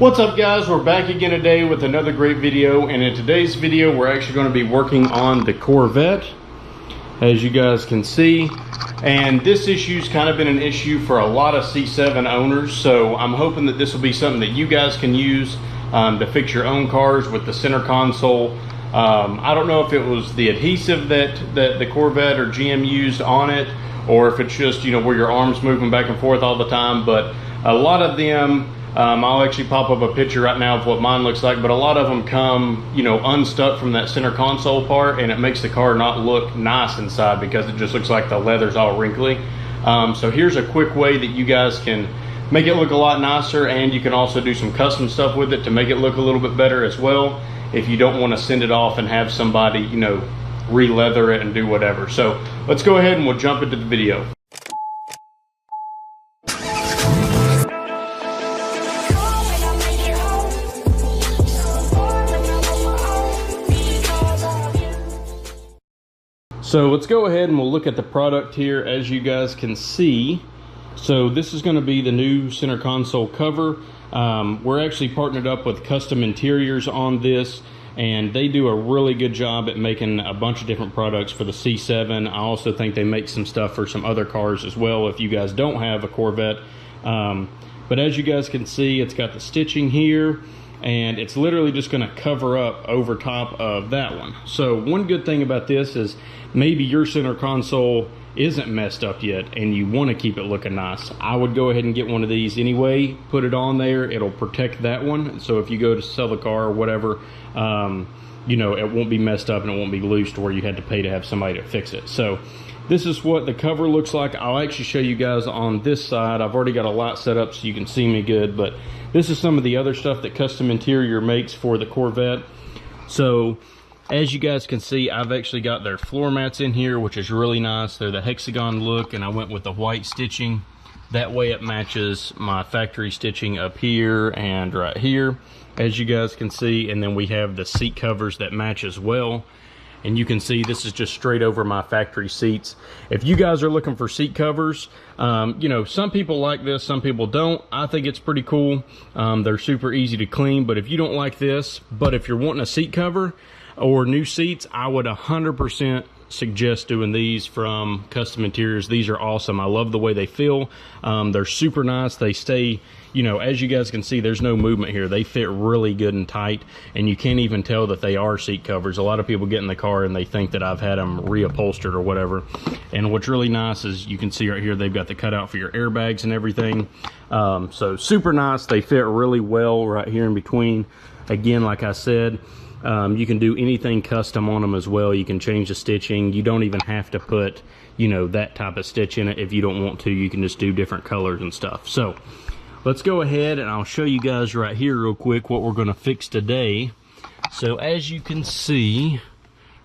What's up, guys? We're back again today with another great video, and in today's video we're actually going to be working on the Corvette, as you guys can see. And this issue's kind of been an issue for a lot of C7 owners, so I'm hoping that this will be something that you guys can use to fix your own cars with the center console. I don't know if it was the adhesive that the Corvette or GM used on it, or if it's just, you know, where your arm's moving back and forth all the time. But a lot of them, I'll actually pop up a picture right now of what mine looks like, but a lot of them come, you know, unstuck from that center console part, and it makes the car not look nice inside because it just looks like the leather's all wrinkly. So here's a quick way that you guys can make it look a lot nicer, and you can also do some custom stuff with it to make it look a little bit better as well, if you don't want to send it off and have somebody, you know, re-leather it and do whatever. So let's go ahead and we'll jump into the video. So let's go ahead and we'll look at the product here. As you guys can see, so this is going to be the new center console cover. We're actually partnered up with Kustom Interiors on this, and they do a really good job at making a bunch of different products for the C7. I also think they make some stuff for some other cars as well if you guys don't have a Corvette. But as you guys can see, it's got the stitching here, and it's literally just going to cover up over top of that one. So one good thing about this is maybe your center console isn't messed up yet and you want to keep it looking nice. I would go ahead and get one of these anyway, put it on there. It'll protect that one, so if you go to sell the car or whatever, you know, it won't be messed up and it won't be loose to where you had to pay to have somebody to fix it. So this is what the cover looks like. I'll actually show you guys on this side. I've already got a light set up so you can see me good, but this is some of the other stuff that Kustom Interior makes for the Corvette. So as you guys can see, I've actually got their floor mats in here, which is really nice. They're the hexagon look, and I went with the white stitching. That way it matches my factory stitching up here and right here, as you guys can see. And then we have the seat covers that match as well. And you can see this is just straight over my factory seats. If you guys are looking for seat covers, you know, some people like this, some people don't. I think it's pretty cool. They're super easy to clean, but if you don't like this, but if you're wanting a seat cover or new seats, I would 100% suggest doing these from Kustom Interiors. These are awesome. I love the way they feel. They're super nice. They stay, you know, as you guys can see, there's no movement here. They fit really good and tight, and you can't even tell that they are seat covers. A lot of people get in the car and they think that I've had them reupholstered or whatever. And what's really nice is you can see right here, they've got the cutout for your airbags and everything. So super nice. They fit really well right here in between. Again, like I said, you can do anything custom on them as well. You can change the stitching. You don't even have to put, you know, that type of stitch in it if you don't want to. You can just do different colors and stuff. So let's go ahead and I'll show you guys right here real quick what we're going to fix today. So as you can see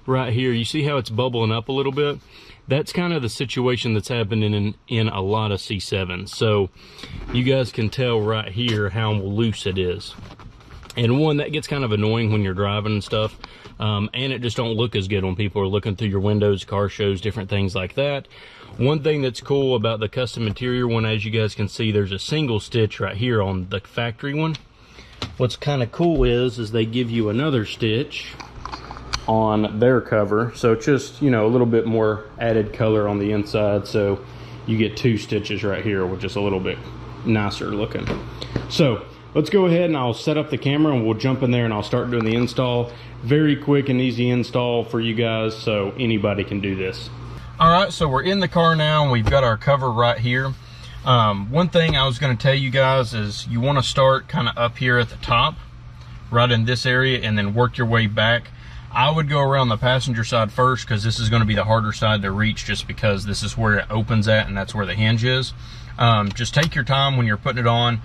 right here, you see how it's bubbling up a little bit? That's kind of the situation that's happening in a lot of C7s. So you guys can tell right here how loose it is. And one, that gets kind of annoying when you're driving and stuff. And it just don't look as good when people are looking through your windows, car shows, different things like that. One thing that's cool about the Kustom Interior one, as you guys can see, there's a single stitch right here on the factory one. What's kind of cool is they give you another stitch on their cover. So just, you know, a little bit more added color on the inside. So you get two stitches right here, which is a little bit nicer looking. So let's go ahead and I'll set up the camera and we'll jump in there and I'll start doing the install. Very quick and easy install for you guys, so anybody can do this. All right, so we're in the car now and we've got our cover right here. One thing I was going to tell you guys is you want to start kind of up here at the top, right in this area, and then work your way back. I would go around the passenger side first because this is going to be the harder side to reach, just because this is where it opens at and that's where the hinge is. Just take your time when you're putting it on.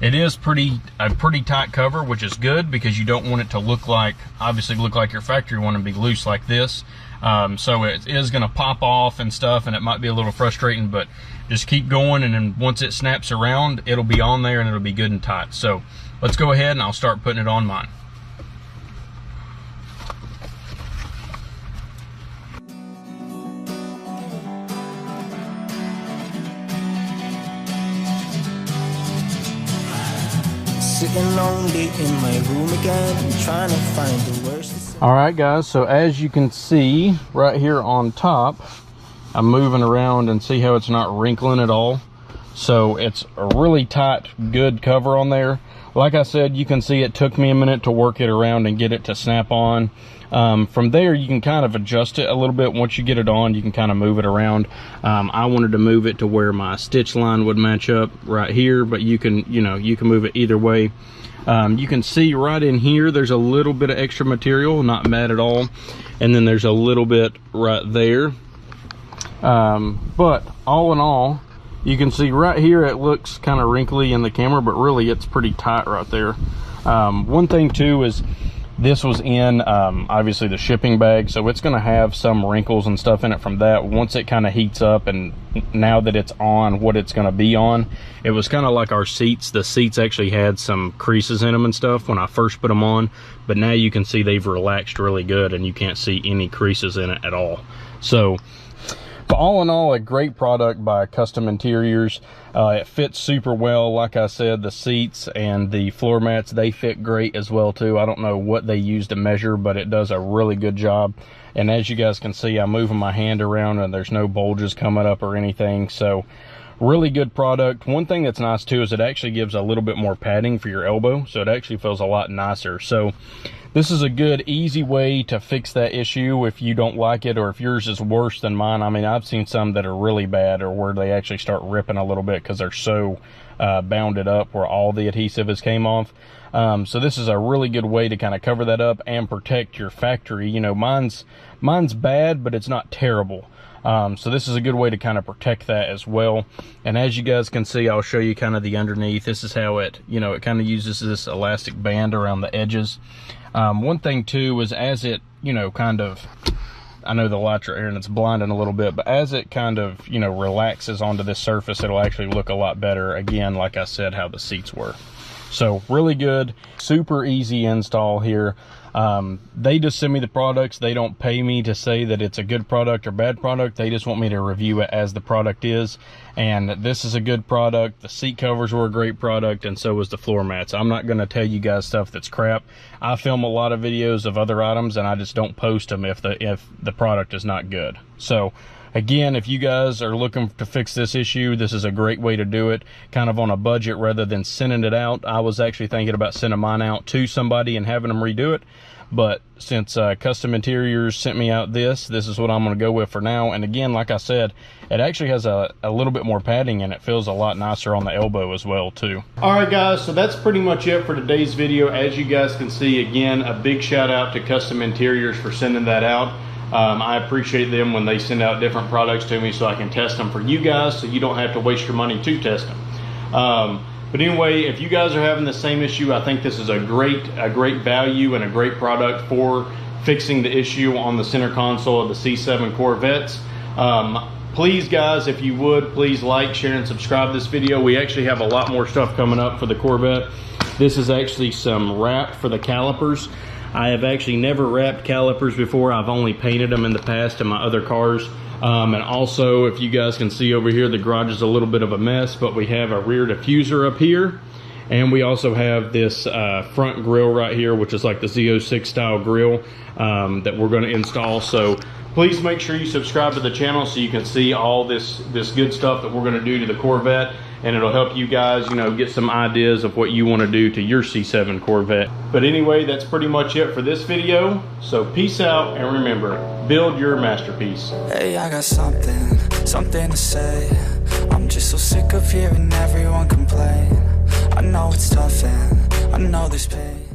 It is a pretty tight cover, which is good because you don't want it to look like, obviously look like your factory one and be loose like this. So it is going to pop off and stuff, and it might be a little frustrating, but just keep going, and then once it snaps around, it'll be on there and it'll be good and tight. So let's go ahead and I'll start putting it on mine. Sitting Getting lonely in my room again, trying to find the words to say. All right, guys, so as you can see right here on top, I'm moving around and see how it's not wrinkling at all. So it's a really tight, good cover on there. Like I said, you can see it took me a minute to work it around and get it to snap on. From there, you can kind of adjust it a little bit. Once you get it on, you can kind of move it around. I wanted to move it to where my stitch line would match up right here, but you can, you can move it either way. You can see right in here, there's a little bit of extra material, not bad at all. And then there's a little bit right there. But all in all, you can see right here it looks kind of wrinkly in the camera, but really it's pretty tight right there. One thing too is this was in obviously the shipping bag, so it's going to have some wrinkles and stuff in it from that. Once it kind of heats up, and now that it's on what it's going to be on, it was kind of like our seats. The seats actually had some creases in them and stuff when I first put them on, but now you can see they've relaxed really good and you can't see any creases in it at all. So but all in all, a great product by Kustom Interiors. It fits super well. Like I said, the seats and the floor mats, they fit great as well too. I don't know what they use to measure, but it does a really good job. And as you guys can see, I'm moving my hand around and there's no bulges coming up or anything. So really good product. One thing that's nice too is it actually gives a little bit more padding for your elbow, so it actually feels a lot nicer. So this is a good, easy way to fix that issue if you don't like it, or if yours is worse than mine. I mean, I've seen some that are really bad, or where they actually start ripping a little bit because they're so bounded up where all the adhesive has came off. So this is a really good way to kind of cover that up and protect your factory. Mine's bad, but it's not terrible. So this is a good way to kind of protect that as well. And as you guys can see, I'll show you kind of the underneath. This is how it, it kind of uses this elastic band around the edges. One thing too is as it, kind of, I know the lights are here and it's blinding a little bit, but as it kind of, relaxes onto this surface, it'll actually look a lot better. Again, like I said, how the seats were. So really good, super easy install here. They just send me the products. They don't pay me to say that it's a good product or bad product. They just want me to review it as the product is. And this is a good product. The seat covers were a great product, and so was the floor mats. I'm not going to tell you guys stuff that's crap. I film a lot of videos of other items, and I just don't post them if the product is not good. So again, if you guys are looking to fix this issue, this is a great way to do it, kind of on a budget rather than sending it out. I was actually thinking about sending mine out to somebody and having them redo it, but since Kustom Interiors sent me out this is what I'm going to go with for now. And again, like I said, it actually has a little bit more padding and it feels a lot nicer on the elbow as well too. All right guys, so that's pretty much it for today's video. As you guys can see, again, a big shout out to Kustom Interiors for sending that out. I appreciate them when they send out different products to me so I can test them for you guys, so you don't have to waste your money to test them. But anyway, if you guys are having the same issue, I think this is a great value and a great product for fixing the issue on the center console of the C7 Corvettes. Please guys, if you would, please like, share, and subscribe this video. We actually have a lot more stuff coming up for the Corvette. This is actually some wrap for the calipers. I have actually never wrapped calipers before. I've only painted them in the past in my other cars. And also, if you guys can see over here, the garage is a little bit of a mess, but we have a rear diffuser up here. And we also have this front grill right here, which is like the Z06 style grill that we're going to install. So please make sure you subscribe to the channel so you can see all this good stuff that we're going to do to the Corvette. And it'll help you guys, get some ideas of what you want to do to your C7 Corvette. But anyway, that's pretty much it for this video. So peace out, and remember, build your masterpiece. Hey, I got something to say. I'm just so sick of hearing everyone complain. I know it's tough and I know there's pain.